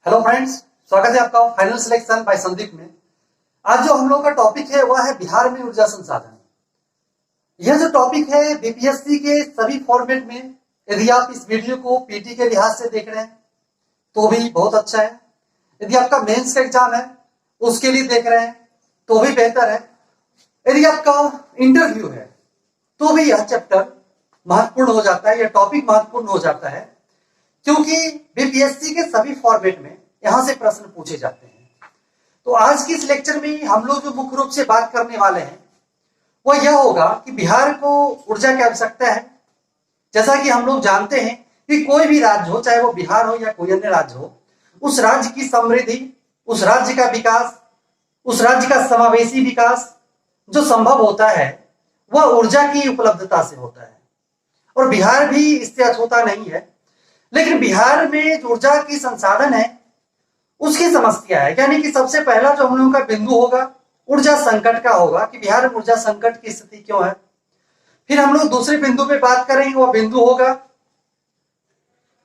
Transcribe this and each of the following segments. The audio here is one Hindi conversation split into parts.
हेलो फ्रेंड्स, स्वागत है आपका फाइनल सिलेक्शन बाय संदीप में। आज जो हम लोग का टॉपिक है वह है बिहार में ऊर्जा संसाधन। यह जो टॉपिक है बीपीएससी के सभी फॉर्मेट में, यदि आप इस वीडियो को पीटी के लिहाज से देख रहे हैं तो भी बहुत अच्छा है। यदि आपका मेंस का एग्जाम है उसके लिए देख रहे हैं तो भी बेहतर है। यदि आपका इंटरव्यू है तो भी यह चैप्टर महत्वपूर्ण हो जाता है, यह टॉपिक महत्वपूर्ण हो जाता है, क्योंकि बीपीएससी के सभी फॉर्मेट में यहां से प्रश्न पूछे जाते हैं। तो आज की इस लेक्चर में हम लोग जो मुख्य रूप से बात करने वाले हैं वह यह होगा कि बिहार को ऊर्जा की आवश्यकता है। जैसा कि हम लोग जानते हैं कि कोई भी राज्य हो, चाहे वो बिहार हो या कोई अन्य राज्य हो, उस राज्य की समृद्धि, उस राज्य का विकास, उस राज्य का समावेशी विकास जो संभव होता है वह ऊर्जा की उपलब्धता से होता है। और बिहार भी इससे अछूता नहीं है। लेकिन बिहार में जो ऊर्जा की संसाधन है उसकी समस्या है, यानी कि सबसे पहला जो हम लोगों का बिंदु होगा ऊर्जा संकट का होगा कि बिहार में ऊर्जा संकट की स्थिति क्यों है। फिर हम लोग दूसरे बिंदु पे बात करेंगे, वह बिंदु होगा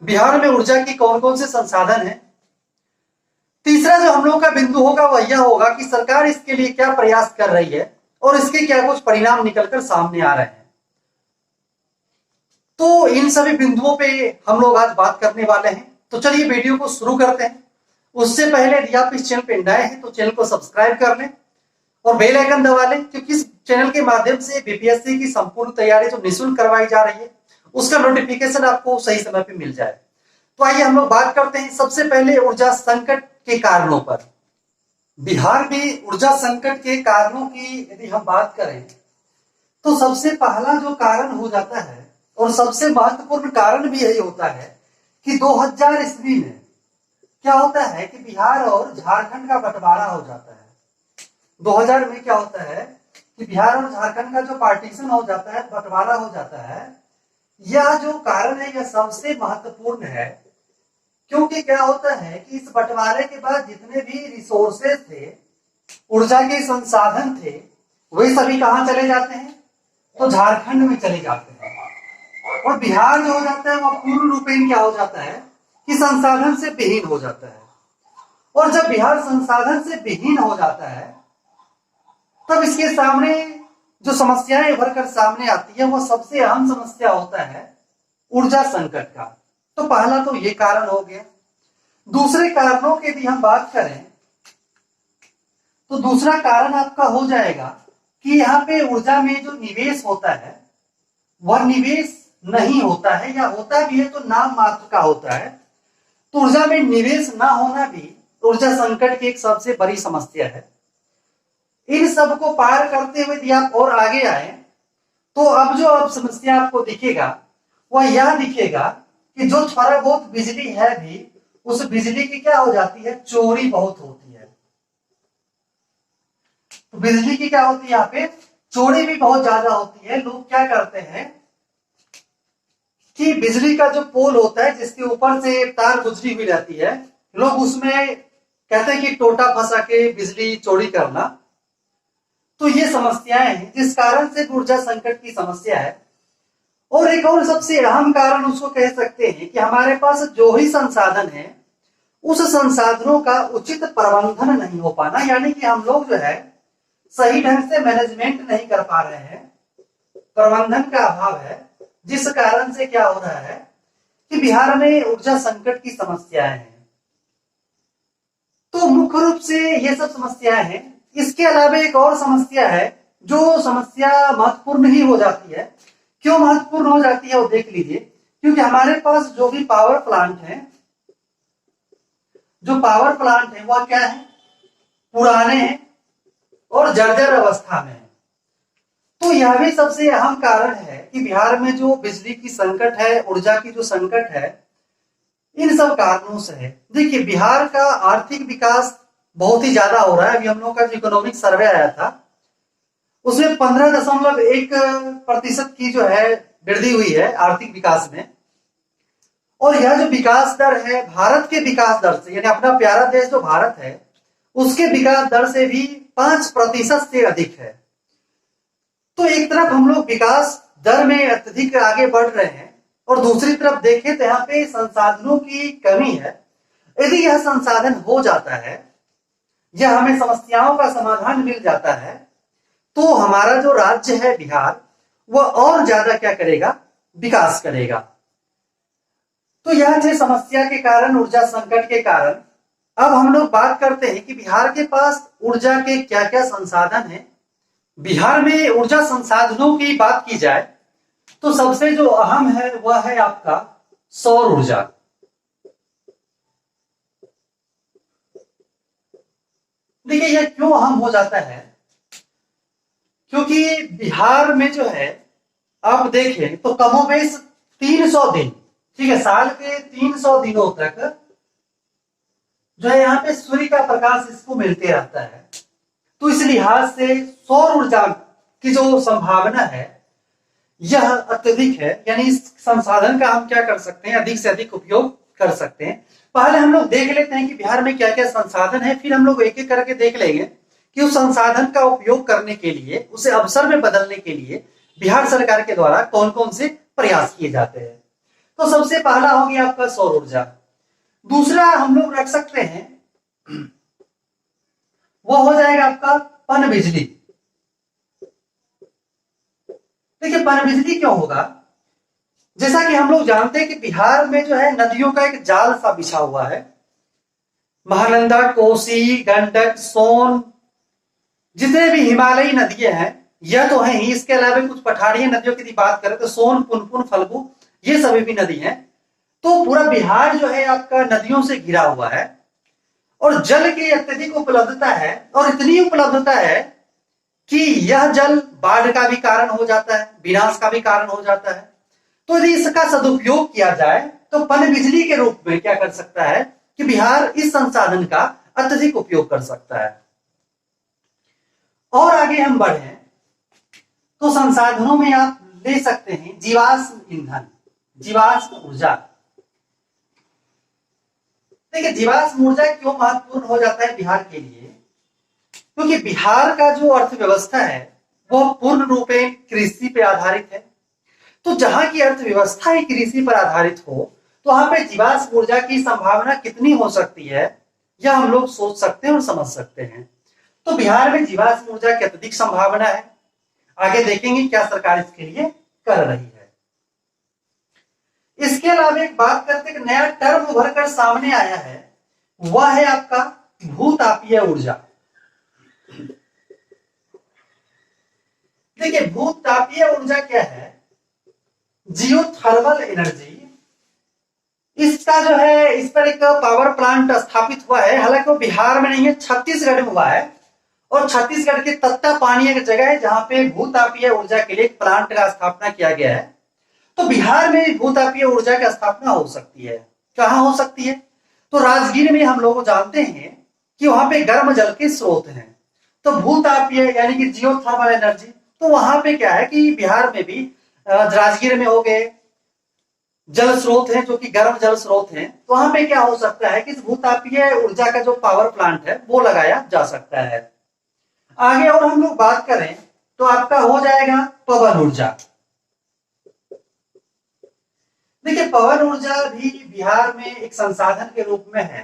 बिहार में ऊर्जा की कौन कौन से संसाधन है। तीसरा जो हम लोगों का बिंदु होगा वह यह होगा कि सरकार इसके लिए क्या प्रयास कर रही है और इसके क्या कुछ परिणाम निकलकर सामने आ रहे हैं। तो इन सभी बिंदुओं पे हम लोग आज बात करने वाले हैं। तो चलिए वीडियो को शुरू करते हैं। उससे पहले यदि आप इस चैनल पे नए हैं तो चैनल को सब्सक्राइब कर लें और बेल आइकन दबा लें, क्योंकि इस चैनल के माध्यम से बीपीएससी की संपूर्ण तैयारी जो निःशुल्क करवाई जा रही है उसका नोटिफिकेशन आपको सही समय पे मिल जाए। तो आइए हम लोग बात करते हैं सबसे पहले ऊर्जा संकट के कारणों पर। बिहार में ऊर्जा संकट के कारणों की यदि हम बात करें तो सबसे पहला जो कारण हो जाता है और सबसे महत्वपूर्ण कारण भी यही होता है कि 2000 ईस्वी में क्या होता है कि बिहार और झारखंड का बंटवारा हो जाता है। 2000 में क्या होता है कि बिहार और झारखंड का जो पार्टीशन हो जाता है, बंटवारा हो जाता है। यह जो कारण है यह सबसे महत्वपूर्ण है, क्योंकि क्या होता है कि इस बंटवारे के बाद जितने भी रिसोर्सेज थे, ऊर्जा के संसाधन थे, वे सभी कहां चले जाते हैं? तो झारखंड में चले जाते हैं। और बिहार जो हो जाता है वह पूर्ण रूपेण क्या हो जाता है कि संसाधन से विहीन हो जाता है। और जब बिहार संसाधन से विहीन हो जाता है तब इसके सामने जो समस्याएं उभर कर सामने आती है वह सबसे अहम समस्या होता है ऊर्जा संकट का। तो पहला तो ये कारण हो गया। दूसरे कारणों की यदि हम बात करें तो दूसरा कारण आपका हो जाएगा कि यहाँ पे ऊर्जा में जो निवेश होता है वह निवेश नहीं होता है, या होता भी है तो नाम मात्र का होता है। तो ऊर्जा में निवेश ना होना भी ऊर्जा संकट की एक सबसे बड़ी समस्या है। इन सब को पार करते हुए यदि आप और आगे आए तो अब जो अब समस्या आपको दिखेगा वह यह दिखेगा कि जो थोड़ा बहुत बिजली है भी, उस बिजली की क्या हो जाती है, चोरी बहुत होती है। तो बिजली की क्या होती है, यहाँ पे चोरी भी बहुत ज्यादा होती है। लोग क्या करते हैं कि बिजली का जो पोल होता है जिसके ऊपर से तार गुजरी हुई रहती है, लोग उसमें कहते हैं कि टोटा फंसा के बिजली चोरी करना। तो ये समस्याएं हैं जिस कारण से ऊर्जा संकट की समस्या है। और एक और सबसे अहम कारण उसको कह सकते हैं कि हमारे पास जो ही संसाधन है उस संसाधनों का उचित प्रबंधन नहीं हो पाना, यानी कि हम लोग जो है सही ढंग से मैनेजमेंट नहीं कर पा रहे हैं, प्रबंधन का अभाव है, जिस कारण से क्या हो रहा है कि बिहार में ऊर्जा संकट की समस्याएं हैं। तो मुख्य रूप से ये सब समस्याएं हैं। इसके अलावा एक और समस्या है जो समस्या महत्वपूर्ण ही हो जाती है। क्यों महत्वपूर्ण हो जाती है वो देख लीजिए। क्योंकि हमारे पास जो भी पावर प्लांट है, जो पावर प्लांट है वह क्या है, पुराने हैं और जर्जर अवस्था में है। तो यह भी सबसे अहम कारण है कि बिहार में जो बिजली की संकट है, ऊर्जा की जो संकट है, इन सब कारणों से है। देखिए बिहार का आर्थिक विकास बहुत ही ज्यादा हो रहा है। अभी हम लोगों का जो इकोनॉमिक सर्वे आया था उसमें 15.1% की जो है वृद्धि हुई है आर्थिक विकास में। और यह जो विकास दर है भारत के विकास दर से, यानी अपना प्यारा देश जो भारत है उसके विकास दर से भी 5% से अधिक है। तो एक तरफ हम लोग विकास दर में अत्यधिक आगे बढ़ रहे हैं और दूसरी तरफ देखें तो यहाँ पे संसाधनों की कमी है। यदि यह संसाधन हो जाता है या हमें समस्याओं का समाधान मिल जाता है तो हमारा जो राज्य है बिहार वह और ज्यादा क्या करेगा, विकास करेगा। तो यह थे समस्या के कारण, ऊर्जा संकट के कारण। अब हम लोग बात करते हैं कि बिहार के पास ऊर्जा के क्या क्या संसाधन हैं। बिहार में ऊर्जा संसाधनों की बात की जाए तो सबसे जो अहम है वह है आपका सौर ऊर्जा। देखिए यह क्यों अहम हो जाता है, क्योंकि बिहार में जो है आप देखें तो कमोबेश 300 दिन, ठीक है, साल के 300 दिनों तक जो है यहाँ पे सूर्य का प्रकाश इसको मिलते रहता है। तो इस लिहाज से सौर ऊर्जा की जो संभावना है यह अत्यधिक है, यानी इस संसाधन का हम क्या कर सकते हैं, अधिक से अधिक उपयोग कर सकते हैं। पहले हम लोग देख लेते हैं कि बिहार में क्या क्या संसाधन है, फिर हम लोग एक एक करके देख लेंगे कि उस संसाधन का उपयोग करने के लिए, उसे अवसर में बदलने के लिए बिहार सरकार के द्वारा कौन कौन से प्रयास किए जाते हैं। तो सबसे पहला हो गया आपका सौर ऊर्जा। दूसरा हम लोग रख सकते हैं वो हो जाएगा आपका पन बिजली। देखिए पन बिजली क्यों होगा, जैसा कि हम लोग जानते हैं कि बिहार में जो है नदियों का एक जाल सा बिछा हुआ है। महानंदा, कोसी, गंडक, सोन, जितने भी हिमालयी नदियां हैं यह तो है ही, इसके अलावा कुछ पठारी नदियों की बात करें तो सोन, पुनपुन, फल्गु, ये सभी भी नदी हैं। तो पूरा बिहार जो है आपका नदियों से घिरा हुआ है और जल की अत्यधिक उपलब्धता है, और इतनी उपलब्धता है कि यह जल बाढ़ का भी कारण हो जाता है, विनाश का भी कारण हो जाता है। तो यदि इसका सदुपयोग किया जाए तो पन बिजली के रूप में क्या कर सकता है कि बिहार इस संसाधन का अत्यधिक उपयोग कर सकता है। और आगे हम बढ़े तो संसाधनों में आप ले सकते हैं जीवाश्म ईंधन, जीवाश्म ऊर्जा। देखिए जीवाश्म ऊर्जा क्यों महत्वपूर्ण हो जाता है बिहार के लिए, क्योंकि बिहार का जो अर्थव्यवस्था है वह पूर्ण रूप में कृषि पे आधारित है। तो जहां की अर्थव्यवस्था ही कृषि पर आधारित हो तो वहां पे जीवाश्म ऊर्जा की संभावना कितनी हो सकती है यह हम लोग सोच सकते हैं और समझ सकते हैं। तो बिहार में जीवाश्म ऊर्जा की अत्यधिक संभावना है। आगे देखेंगे क्या सरकार इसके लिए कर रही है। इसके अलावा एक बात करते हैं कि नया टर्म उभर कर सामने आया है, वह है आपका भूतापीय ऊर्जा। देखिए भूतापीय ऊर्जा क्या है, जियोथर्मल एनर्जी। इसका जो है इस पर एक पावर प्लांट स्थापित हुआ है, हालांकि वो बिहार में नहीं है, छत्तीसगढ़ में हुआ है। और छत्तीसगढ़ के तत्तापानी एक जगह है जहां पे भूतापीय ऊर्जा के लिए एक प्लांट का स्थापना किया गया है। तो बिहार में भूतापीय ऊर्जा की स्थापना हो सकती है। कहां हो सकती है, तो राजगीर में हम लोग जानते हैं कि वहां पे गर्म जल के स्रोत हैं। तो भूतापीय यानी कि जियोथर्मल एनर्जी, तो वहां पे क्या है कि बिहार में भी राजगीर में हो गए जल स्रोत हैं जो कि गर्म जल स्रोत हैं। तो वहां पे क्या हो सकता है कि इस भूतापीय ऊर्जा का जो पावर प्लांट है वो लगाया जा सकता है। आगे और हम लोग बात करें तो आपका हो जाएगा पवन ऊर्जा। देखिए पवन ऊर्जा भी बिहार में एक संसाधन के रूप में है।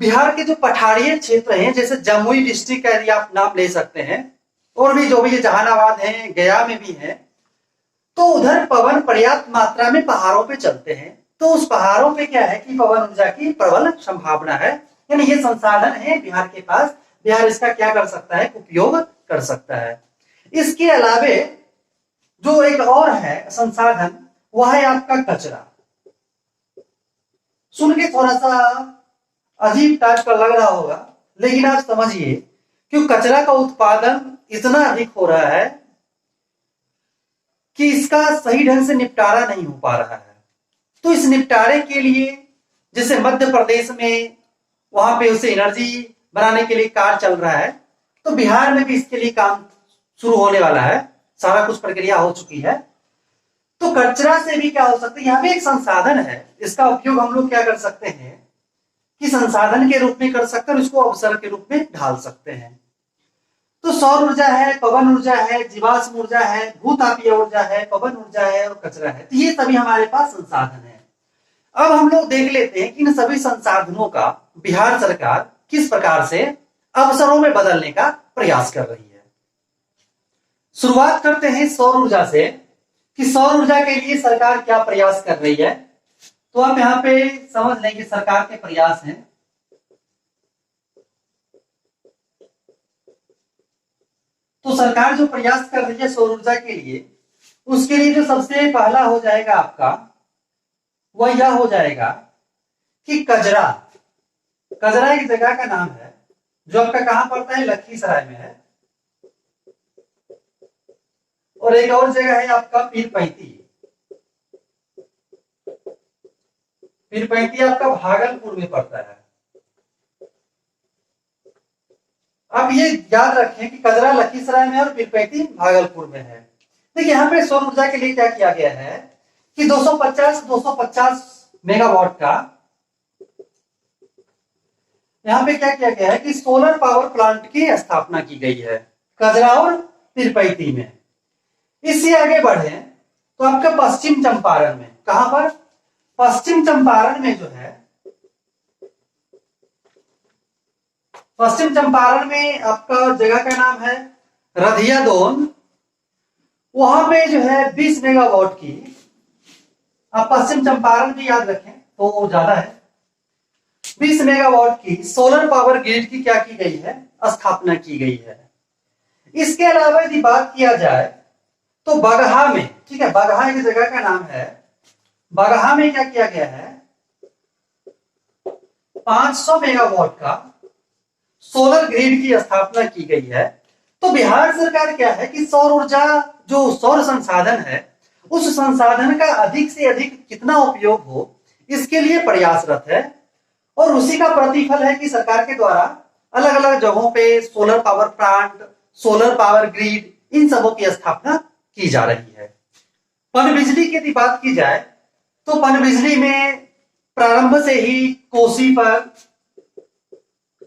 बिहार के जो पठारीय क्षेत्र हैं जैसे जमुई डिस्ट्रिक्ट का यदि आप नाम ले सकते हैं, और भी जो भी जहानाबाद है, गया में भी है, तो उधर पवन पर्याप्त मात्रा में पहाड़ों पे चलते हैं। तो उस पहाड़ों पे क्या है कि पवन ऊर्जा की प्रबल संभावना है, यानी ये संसाधन है बिहार के पास, बिहार इसका क्या कर सकता है, उपयोग कर सकता है। इसके अलावे जो एक और है संसाधन वह है आपका कचरा। सुन के थोड़ा सा अजीब टाइप का लग रहा होगा, लेकिन आप समझिए कि कचरा का उत्पादन इतना अधिक हो रहा है कि इसका सही ढंग से निपटारा नहीं हो पा रहा है। तो इस निपटारे के लिए जैसे मध्य प्रदेश में वहां पे उसे एनर्जी बनाने के लिए कार्य चल रहा है, तो बिहार में भी इसके लिए काम शुरू होने वाला है, सारा कुछ प्रक्रिया हो चुकी है। तो कचरा से भी क्या हो सकता है, यहाँ भी एक संसाधन है, इसका उपयोग हम लोग क्या कर सकते हैं कि संसाधन के रूप में कर सकते हैं और इसको अवसर के रूप में ढाल सकते हैं। तो सौर ऊर्जा है, पवन ऊर्जा है, जीवाश्म ऊर्जा है, भूतापीय ऊर्जा है, पवन ऊर्जा है और कचरा है। तो ये सभी हमारे पास संसाधन है। अब हम लोग देख लेते हैं कि इन सभी संसाधनों का बिहार सरकार किस प्रकार से अवसरों में बदलने का प्रयास कर रही है। शुरुआत करते हैं सौर ऊर्जा से कि सौर ऊर्जा के लिए सरकार क्या प्रयास कर रही है। तो आप यहां पे समझ लें कि सरकार के प्रयास हैं। तो सरकार जो प्रयास कर रही है सौर ऊर्जा के लिए, उसके लिए जो सबसे पहला हो जाएगा आपका, वह यह हो जाएगा कि कजरा। कजरा एक जगह का नाम है जो आपका कहां पड़ता है, लखीसराय में है। और एक और जगह है आपका पीरपैंती। पीरपैंती आपका भागलपुर में पड़ता है। अब ये याद रखें कि कजरा लखीसराय में और पीरपैंती भागलपुर में है। देखिए यहाँ पे सौर ऊर्जा के लिए क्या किया गया है कि 250 मेगावाट का यहाँ पे क्या किया गया है कि सोलर पावर प्लांट की स्थापना की गई है कजरा और पीरपैंती में। इससे आगे बढ़े तो आपका पश्चिम चंपारण में, कहां पर, पश्चिम चंपारण में जो है, पश्चिम चंपारण में आपका जगह का नाम है रधिया दोन। वहां पे जो है 20 मेगावाट की, आप पश्चिम चंपारण भी याद रखें तो वो ज्यादा है, 20 मेगावाट की सोलर पावर ग्रिड की क्या की गई है, स्थापना की गई है। इसके अलावा यदि बात किया जाए तो बगहा में, ठीक है, बगहा एक जगह का नाम है, बगहा में क्या किया गया है, 500 मेगावाट का सोलर ग्रिड की स्थापना की गई है। तो बिहार सरकार क्या है कि सौर ऊर्जा, जो सौर संसाधन है, उस संसाधन का अधिक से अधिक कितना उपयोग हो, इसके लिए प्रयासरत है। और उसी का प्रतिफल है कि सरकार के द्वारा अलग अलग जगहों पे solar power plant, solar power grid, इन सबों की स्थापना की जा रही है। पनबिजली की यदि बात की जाए तो पनबिजली में प्रारंभ से ही कोसी पर,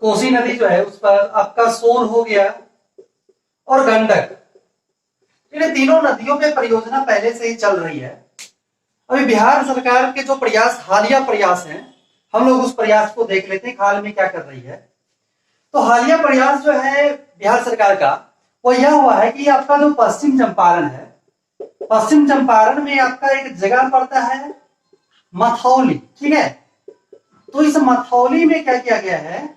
कोसी नदी जो है उस पर आपका सोन हो गया और गंडक, इन तीनों नदियों पे परियोजना पहले से ही चल रही है। अभी बिहार सरकार के जो प्रयास, हालिया प्रयास हैं, हम लोग उस प्रयास को देख लेते हैं हाल में क्या कर रही है। तो हालिया प्रयास जो है बिहार सरकार का, वो यह हुआ है कि आपका जो पश्चिम चंपारण है, पश्चिम चंपारण में आपका एक जगह पड़ता है मथौली, ठीक है। तो इस मथौली में क्या किया गया है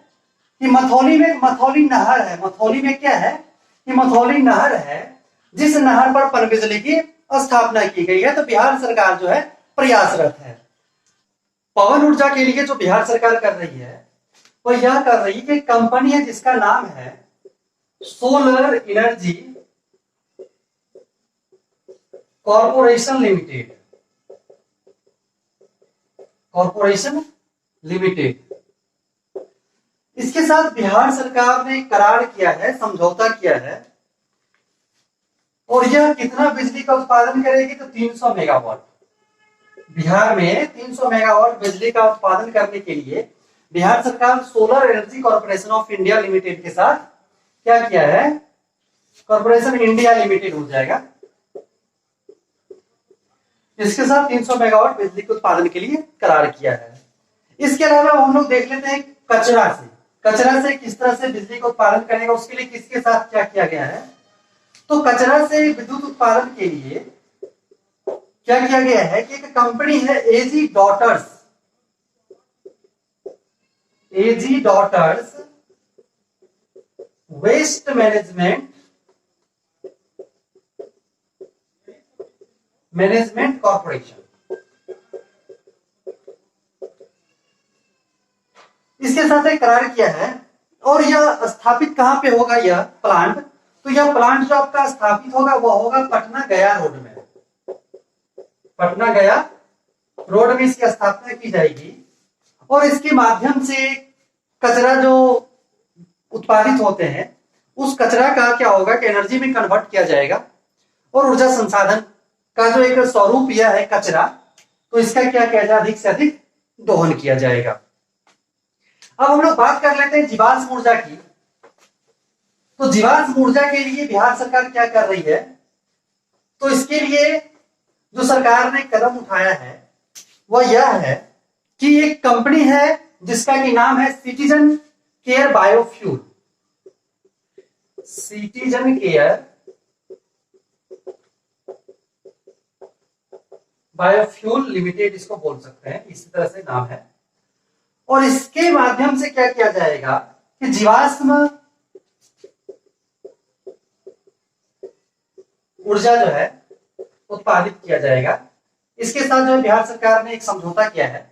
कि मथौली में मथौली नहर है, मथौली में क्या है कि मथौली नहर है, जिस नहर पर पनबिजली की स्थापना की गई है। तो बिहार सरकार जो है प्रयासरत है। पवन ऊर्जा के लिए जो बिहार सरकार कर रही है वो यह कर रही है कि कंपनी है जिसका नाम है solar energy corporation limited, corporation limited. इसके साथ बिहार सरकार ने करार किया है, समझौता किया है। और यह कितना बिजली का उत्पादन करेगी, तो 300 मेगावाट। बिहार में 300 मेगावाट बिजली का उत्पादन करने के लिए बिहार सरकार solar energy corporation of India limited के साथ क्या किया है, कॉर्पोरेशन इंडिया लिमिटेड हो जाएगा, इसके साथ 300 मेगावाट बिजली के उत्पादन के लिए करार किया है। इसके अलावा हम लोग देख लेते हैं कचरा से, कचरा से किस तरह से बिजली का उत्पादन करेगा, उसके लिए किसके साथ क्या किया गया है। तो कचरा से विद्युत उत्पादन के लिए क्या किया गया है कि एक कंपनी है एजी डॉटर्स, एजी डॉटर्स वेस्ट मैनेजमेंट कॉर्पोरेशन, इसके साथ एक करार किया है। और यह स्थापित कहां पे होगा यह प्लांट, तो यह प्लांट जो आपका स्थापित होगा वह होगा पटना गया रोड में, पटना गया रोड में इसकी स्थापना की जाएगी। और इसके माध्यम से कचरा जो उत्पादित होते हैं उस कचरा का क्या होगा कि एनर्जी में कन्वर्ट किया जाएगा और ऊर्जा संसाधन का जो एक स्वरूप यह है कचरा, तो इसका क्या किया जाए, अधिक से अधिक दोहन किया जाएगा। अब हम लोग बात कर लेते हैं जीवाश्म ऊर्जा की। तो जीवाश्म ऊर्जा के लिए बिहार सरकार क्या कर रही है, तो इसके लिए जो सरकार ने कदम उठाया है वह यह है कि एक कंपनी है जिसका कि नाम है citizen care biofuel. Citizen care biofuel limited इसको बोल सकते हैं, इसी तरह से नाम है। और इसके माध्यम से क्या किया जाएगा कि जीवाश्म ऊर्जा जो है उत्पादित किया जाएगा। इसके साथ जो है बिहार सरकार ने एक समझौता किया है,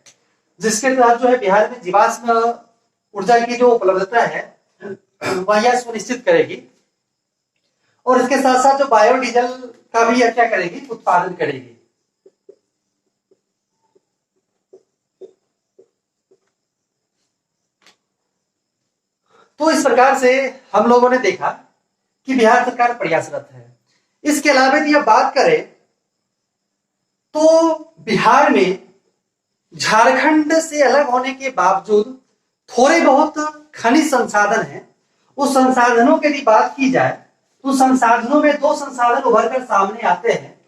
जिसके तहत जो है बिहार में जीवाश्म ऊर्जा की जो उपलब्धता है वह यह सुनिश्चित करेगी, और इसके साथ साथ जो बायोडीजल का भी यह क्या करेगी, उत्पादन करेगी। तो इस प्रकार से हम लोगों ने देखा कि बिहार सरकार प्रयासरत है। इसके अलावा यदि आप बात करें तो बिहार में झारखंड से अलग होने के बावजूद थोड़े बहुत खनिज संसाधन हैं। उस संसाधनों की यदि बात की जाए तो संसाधनों में दो संसाधन उभर कर सामने आते हैं।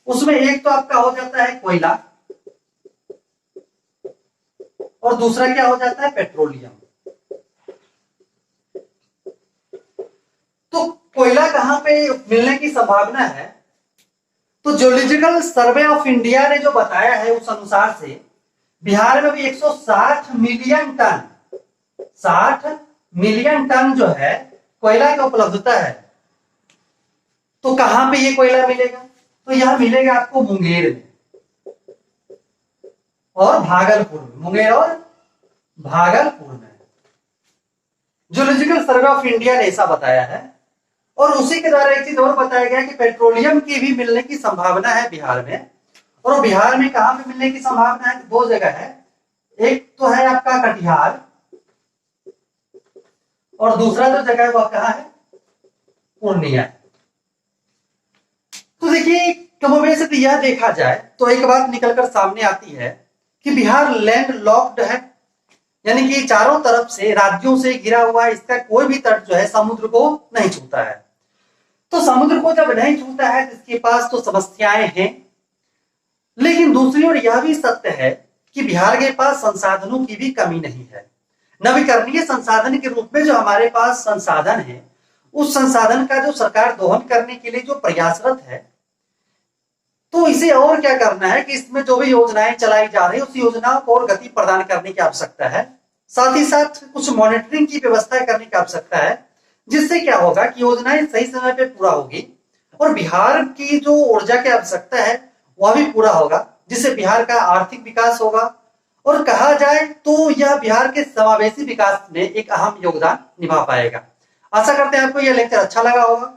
उसमें एक तो आपका हो जाता है कोयला, और दूसरा क्या हो जाता है, पेट्रोलियम। तो कोयला कहां पे मिलने की संभावना है, तो जियोलॉजिकल सर्वे ऑफ इंडिया ने जो बताया है उस अनुसार से बिहार में भी 160 मिलियन टन 60 मिलियन टन जो है कोयला की उपलब्धता है। तो कहां पे ये कोयला मिलेगा, तो यह मिलेगा आपको मुंगेर में और भागलपुर में। मुंगेर और भागलपुर में जियोलॉजिकल सर्वे ऑफ इंडिया ने ऐसा बताया है। और उसी के द्वारा एक चीज और बताया गया कि पेट्रोलियम की भी मिलने की संभावना है बिहार में। और बिहार में कहां पे मिलने की संभावना है, दो जगह है। एक तो है आपका कटिहार, और दूसरा जो जगह है वह कहां है, पूर्णिया। तो देखिए कमोबेश यदि यह देखा जाए तो एक बात निकलकर सामने आती है कि बिहार लैंड लॉक्ड है, यानी कि चारों तरफ से राज्यों से घिरा हुआ है। इसका कोई भी तट जो है समुद्र को नहीं छूता है। तो समुद्र को जब नहीं छूता है तो इसके पास तो समस्याएं हैं। लेकिन दूसरी ओर यह भी सत्य है कि बिहार के पास संसाधनों की भी कमी नहीं है। नवीकरणीय संसाधन के रूप में जो हमारे पास संसाधन है, उस संसाधन का जो सरकार दोहन करने के लिए जो प्रयासरत है, तो इसे और क्या करना है कि इसमें जो भी योजनाएं चलाई जा रही है उस योजनाओं को और गति प्रदान करने की आवश्यकता है। साथ ही साथ कुछ मॉनिटरिंग की व्यवस्था करने की आवश्यकता है, जिससे क्या होगा कि योजनाएं सही समय पे पूरा होगी और बिहार की जो ऊर्जा की आवश्यकता है वह भी पूरा होगा, जिससे बिहार का आर्थिक विकास होगा। और कहा जाए तो यह बिहार के समावेशी विकास में एक अहम योगदान निभा पाएगा। आशा करते हैं आपको यह लेक्चर अच्छा लगा होगा।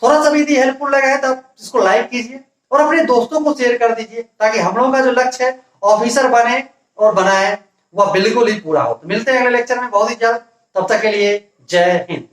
थोड़ा सा भी यदि हेल्पफुल लगा है तो आप इसको लाइक कीजिए और अपने दोस्तों को शेयर कर दीजिए, ताकि हम लोगों का जो लक्ष्य है ऑफिसर बने और बनाए वह बिल्कुल ही पूरा हो। तो मिलते हैं अगले लेक्चर में बहुत ही जल्द। तब तक के लिए जय हिंद।